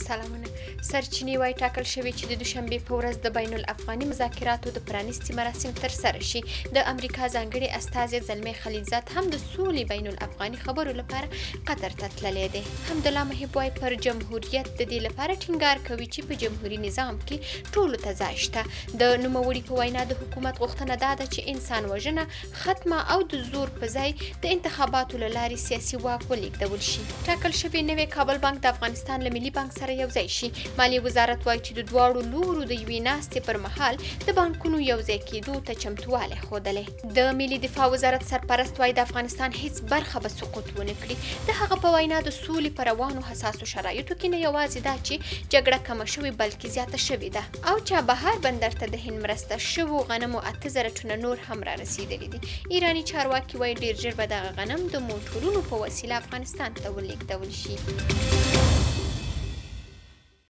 سلامونه. سرچینې وایي ټاکل شوي چې د دوشنبې په ورځ د بین الافغاني مذاکراتو د پرانیستي مراسم ترسره شي. د امریکا ځانګړي استازی زلمي خلیلزاد هم د سولې بین الافغاني خبرو لپاره قطر ته تللی دی. حمدالله محب وایي پر جمهوریت د دې لپاره ټینګار کوي چې په جمهوري نظام کې ټولو ته ځای شته. د نوموړي په وینا د حکومت غوښتنه دا ده چې انسان وژنه ختمه او د زور په ځای د انتخاباتو له لارې سیاسي واک ولېږدول شي. ټاکل شوی نوی کابل بانک د افغانستان له ملي بانک سره یوځای شي. مالیې وزارت وایي چې د دواړو لورو د یوې ناستې پر مهال د بانکونو یوځای کېدو ته چمتووالی ښودلی. د ملي دفاع وزارت سرپرست وایي د افغانستان هیڅ برخه به سقوط ونه کړي. د هغه په وینا د سولې په روانو حساسو شرایطو کې نه یوازې دا چې جګړه کمه شوې بلکې زیاته شوې ده او چابهار بندر ته د هند مرسته شوو غنمو 8000 ټنه نور هم را رسېدلي دي. ایراني چارواکي وایي ډېر ژر به دغه غنم د موټرونو په وسیله افغانستان ته ولېږدول شي.